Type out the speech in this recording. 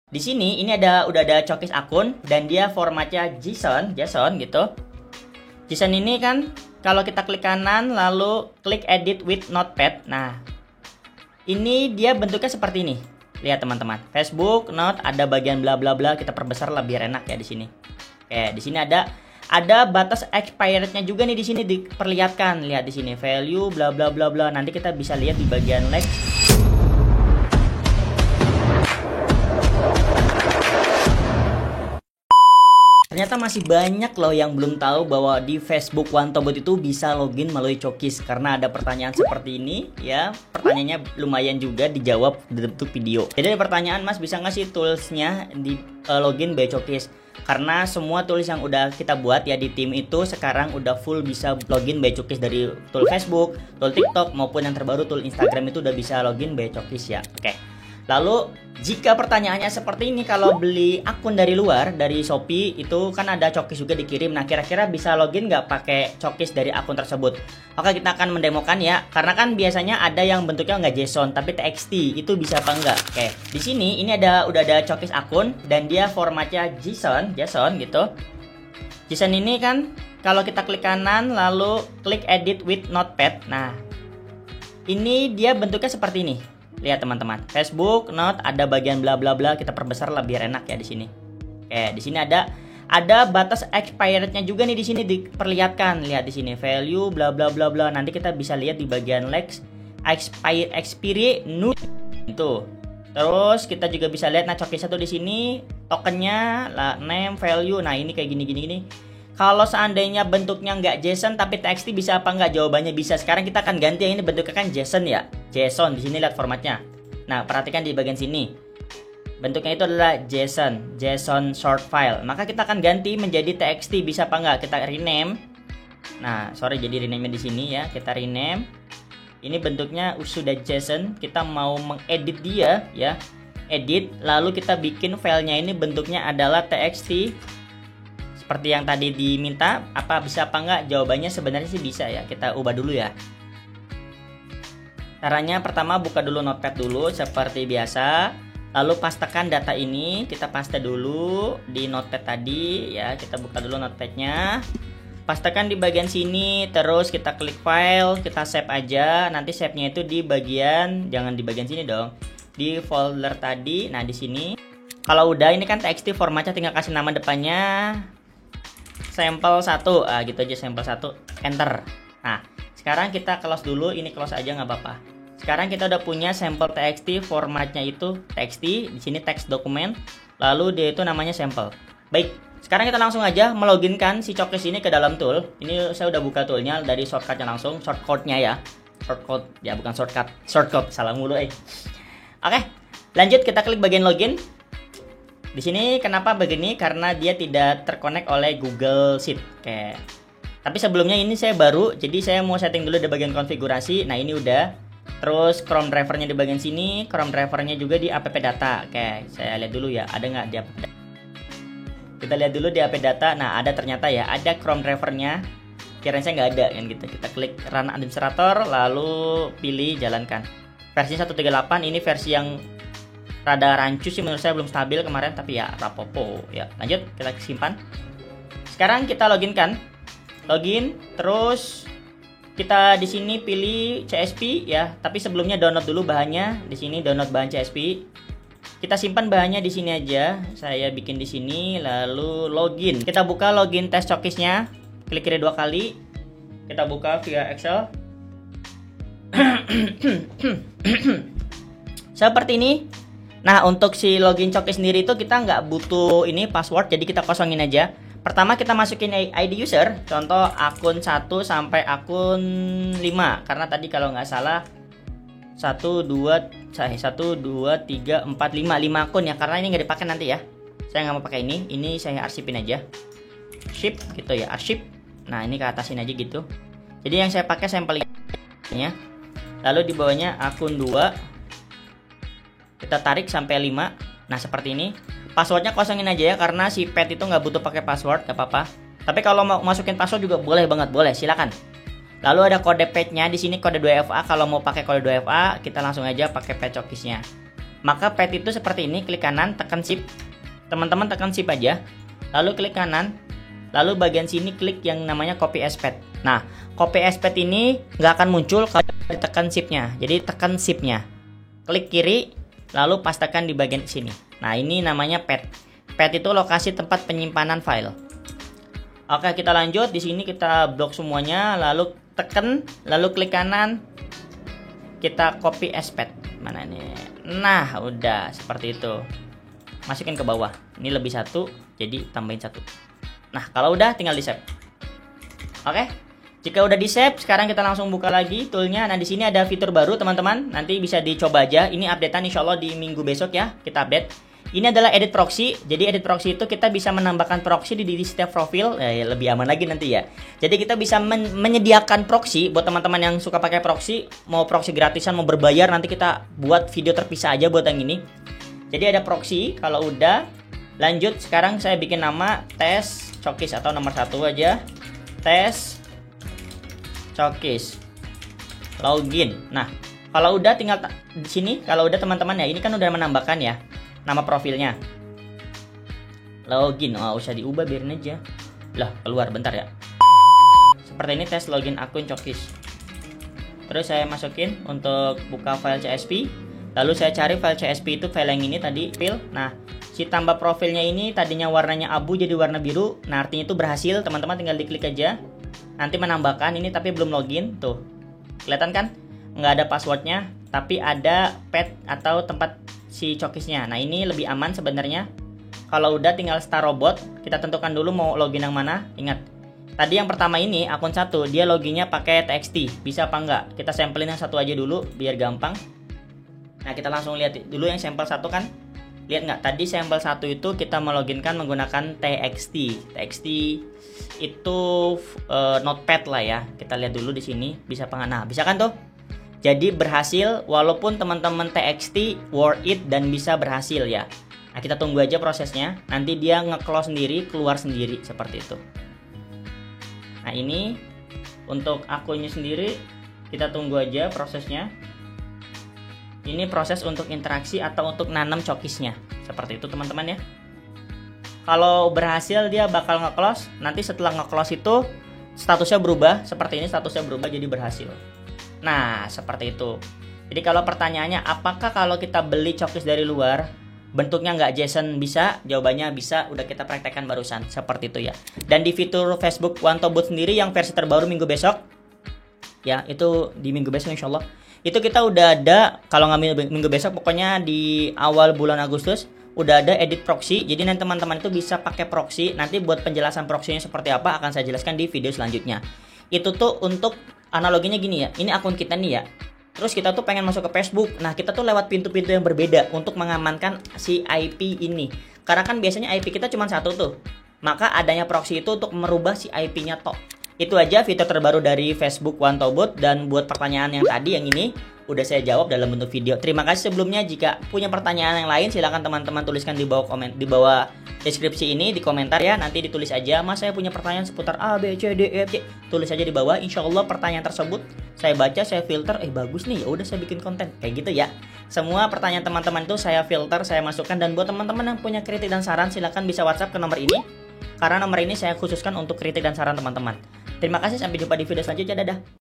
Di sini ini udah ada cookies akun dan dia formatnya JSON gitu. JSON ini kan kalau kita klik kanan lalu klik edit with notepad. Nah, ini dia bentuknya seperti ini. Lihat teman-teman. Facebook, note, ada bagian bla bla bla, kita perbesar lah biar enak ya di sini. Oke, di sini ada batas expirednya juga nih di sini diperlihatkan. Lihat di sini value bla bla bla bla. Nanti kita bisa lihat di bagian next. Ternyata masih banyak loh yang belum tahu bahwa di Facebook Wantobot itu bisa login melalui cookies. Karena ada pertanyaan seperti ini ya. Pertanyaannya lumayan juga dijawab di bentuk video. Jadi ada pertanyaan, Mas bisa nggak sih toolsnya di login by cookies? Karena semua tools yang udah kita buat ya di tim itu sekarang udah full bisa login by cookies. Dari tool Facebook, tool TikTok maupun yang terbaru tool Instagram itu udah bisa login by cookies ya. Oke. Lalu jika pertanyaannya seperti ini, kalau beli akun dari luar, dari Shopee itu kan ada cookies juga dikirim. Nah, kira-kira bisa login nggak pakai cookies dari akun tersebut? Maka kita akan mendemokan ya. Karena kan biasanya ada yang bentuknya nggak JSON tapi TXT, itu bisa apa enggak? Oke, di sini ini udah ada cookies akun dan dia formatnya JSON gitu. JSON ini kan kalau kita klik kanan lalu klik edit with notepad. Nah, ini dia bentuknya seperti ini. Lihat teman-teman, Facebook, note, ada bagian bla bla bla, kita perbesar lah biar enak ya di sini. Oke, di sini ada batas expirednya juga nih di sini diperlihatkan. Lihat di sini value bla bla bla bla. Nanti kita bisa lihat di bagian next expiry new itu. Terus kita juga bisa lihat cookies satu di sini, tokennya, name, value. Nah, ini kayak gini. Kalau seandainya bentuknya nggak JSON tapi TXT bisa apa nggak? Jawabannya bisa. Sekarang kita akan ganti yang ini bentuknya kan JSON ya. JSON di sini lihat formatnya. Nah, perhatikan di bagian sini. Bentuknya itu adalah JSON short file. Maka kita akan ganti menjadi TXT, bisa apa nggak? Kita rename. Nah, jadi rename di sini ya. Kita rename. Ini bentuknya sudah JSON. Kita mau mengedit dia ya. Edit, lalu kita bikin filenya ini bentuknya adalah TXT. Seperti yang tadi diminta, bisa apa enggak? Jawabannya sebenarnya sih bisa ya. Kita ubah dulu ya. Caranya pertama buka dulu notepad dulu seperti biasa. Lalu pastekan data ini, kita paste dulu di notepad tadi ya. Kita buka dulu notepadnya. Pastekan di bagian sini, terus kita klik file, kita save aja. Nanti save-nya itu di bagian, jangan di bagian sini dong. Di folder tadi. Nah, di sini. Kalau udah ini kan TXT formatnya, tinggal kasih nama depannya sampel 1, gitu aja, sampel 1, enter. Nah, sekarang kita close dulu, ini close aja nggak apa-apa. Sekarang kita udah punya sampel TXT, formatnya itu TXT, di sini teks dokumen, lalu dia itu namanya sampel. Baik, sekarang kita langsung aja meloginkan si cookies ini ke dalam tool. Ini saya udah buka toolnya dari shortcutnya langsung, shortcode-nya ya. Shortcode, ya bukan shortcode, salah mulu Oke, lanjut kita klik bagian login. Di sini kenapa begini? Karena dia tidak terkonek oleh Google Sheet. Oke. Tapi sebelumnya ini saya baru, jadi saya mau setting dulu di bagian konfigurasi. Nah, ini udah. Terus Chrome drivernya di bagian sini, Chrome drivernya juga di app data. Oke, saya lihat dulu ya, ada nggak di app data? Kita lihat dulu di app data. Nah, ada ternyata ya, ada Chrome drivernya. Kirain saya nggak ada kan gitu. Kita klik run administrator, lalu pilih jalankan. Versi 138 ini versi yang rada rancu sih menurut saya, belum stabil kemarin, tapi ya rapopo ya. Lanjut, kita simpan. Sekarang kita login kan. Login, terus kita di sini pilih CSP ya, tapi sebelumnya download dulu bahannya. Di sini download bahan CSP. Kita simpan bahannya di sini aja. Saya bikin di sini lalu login. Kita buka login test cookiesnya. Klik kiri 2 kali. Kita buka via Excel. Seperti ini. Nah, untuk si login cookies sendiri itu kita nggak butuh ini password, jadi kita kosongin aja. Pertama kita masukin ID user, contoh akun 1 sampai akun 5. Karena tadi kalau nggak salah 1, 2, 3, 4, 5 akun ya. Karena ini nggak dipakai nanti ya. Saya nggak mau pakai ini saya arsipin aja. Ship gitu ya, arsip. Nah, ini ke atasin aja gitu. Jadi yang saya pakai sampelnya. Lalu di bawahnya akun 2. Kita tarik sampai 5. Nah, seperti ini. Passwordnya kosongin aja ya, karena si pet itu nggak butuh pakai password, nggak apa-apa. Tapi kalau mau masukin password juga boleh banget, boleh, silakan. Lalu ada kode page-nya di sini, kode 2FA. Kalau mau pakai kode 2FA, kita langsung aja pakai page cookies-nya. Maka pet itu seperti ini, klik kanan, tekan shift. Teman-teman tekan shift aja, lalu klik kanan, lalu bagian sini klik yang namanya copy as pet. Nah, copy as pet ini nggak akan muncul kalau ditekan shift-nya. Jadi tekan shift-nya, klik kiri, lalu pastekan di bagian sini. Nah, ini namanya pet. Pet itu lokasi tempat penyimpanan file. Oke, kita lanjut. Di sini kita blok semuanya, lalu tekan, lalu klik kanan, kita copy as pet. Mana nih? Nah, udah seperti itu. Masukin ke bawah. Ini lebih satu, jadi tambahin satu. Nah, kalau udah tinggal di save. Oke. Jika udah di save, sekarang kita langsung buka lagi toolnya. Nah, di sini ada fitur baru, teman-teman. Nanti bisa dicoba aja. Ini updatean insya Allah di minggu besok ya. Kita update. Ini adalah edit proxy. Jadi edit proxy itu kita bisa menambahkan proxy di setiap profil. Lebih aman lagi nanti ya. Jadi kita bisa menyediakan proxy buat teman-teman yang suka pakai proxy. Mau proxy gratisan, mau berbayar. Nanti kita buat video terpisah aja buat yang ini. Jadi ada proxy. Kalau udah, lanjut. Sekarang saya bikin nama tes Cokis atau nomor 1 aja. Tes Cokis. Login. Nah, kalau udah tinggal di sini. Kalau udah teman-teman ya, ini kan udah menambahkan ya nama profilnya. Login, usah diubah, biarin aja. Lah, keluar bentar ya. Seperti ini tes login akun Cokis. Terus saya masukin untuk buka file CSV. Lalu saya cari file CSV itu file yang ini tadi, file. Nah, si tambah profilnya ini tadinya warnanya abu jadi warna biru. Nah, artinya itu berhasil. Teman-teman tinggal diklik aja. Nanti menambahkan ini tapi belum login. Tuh. Kelihatan kan? Nggak ada passwordnya, tapi ada pet atau tempat si Cokisnya. Nah, ini lebih aman sebenarnya. Kalau udah tinggal start robot, kita tentukan dulu mau login yang mana. Ingat, tadi yang pertama ini akun 1, dia loginnya pakai TXT. Bisa apa enggak? Kita sampelin yang satu aja dulu biar gampang. Nah, kita langsung lihat dulu yang sampel 1 kan. Lihat nggak? Tadi sampel 1 itu kita meloginkan menggunakan TXT. TXT itu notepad lah ya. Kita lihat dulu di sini bisa apa enggak. Nah, bisa kan tuh? Jadi berhasil walaupun teman-teman TXT worth it dan bisa berhasil ya. Nah, kita tunggu aja prosesnya. Nanti dia nge-close sendiri, keluar sendiri seperti itu. Nah, ini untuk akunnya sendiri kita tunggu aja prosesnya. Ini proses untuk interaksi atau untuk nanam Cokisnya. Seperti itu teman-teman ya. Kalau berhasil dia bakal nge-close. Nanti setelah nge-close itu statusnya berubah. Seperti ini statusnya berubah jadi berhasil. Nah, seperti itu. Jadi kalau pertanyaannya, apakah kalau kita beli Cokis dari luar, bentuknya nggak JSON bisa? Jawabannya bisa, udah kita praktekkan barusan. Seperti itu ya. Dan di fitur Facebook Wantobot sendiri yang versi terbaru minggu besok, ya itu di minggu besok insya Allah. Itu kita udah ada, kalau nggak minggu besok, pokoknya di awal bulan Agustus, udah ada edit proxy. Jadi nanti teman-teman itu bisa pakai proxy. Nanti buat penjelasan proxy-nya seperti apa, akan saya jelaskan di video selanjutnya. Itu tuh untuk analoginya gini ya, ini akun kita nih ya. Terus kita tuh pengen masuk ke Facebook. Nah, kita tuh lewat pintu-pintu yang berbeda untuk mengamankan si IP ini. Karena kan biasanya IP kita cuma satu tuh. Maka adanya proxy itu untuk merubah si IP-nya toh. Itu aja fitur terbaru dari Facebook Wantobot. Dan buat pertanyaan yang tadi yang ini udah saya jawab dalam bentuk video. Terima kasih sebelumnya. Jika punya pertanyaan yang lain silahkan teman-teman tuliskan di bawah di bawah deskripsi ini, di komentar ya. Nanti ditulis aja, Mas saya punya pertanyaan seputar A, B, C, D, E, F, G. Tulis aja di bawah. Insya Allah pertanyaan tersebut saya baca, saya filter, bagus nih, ya udah saya bikin konten kayak gitu ya. Semua pertanyaan teman-teman itu saya filter, saya masukkan. Dan buat teman-teman yang punya kritik dan saran silahkan bisa WhatsApp ke nomor ini. Karena nomor ini saya khususkan untuk kritik dan saran teman-teman. Terima kasih, sampai jumpa di video selanjutnya. Dadah.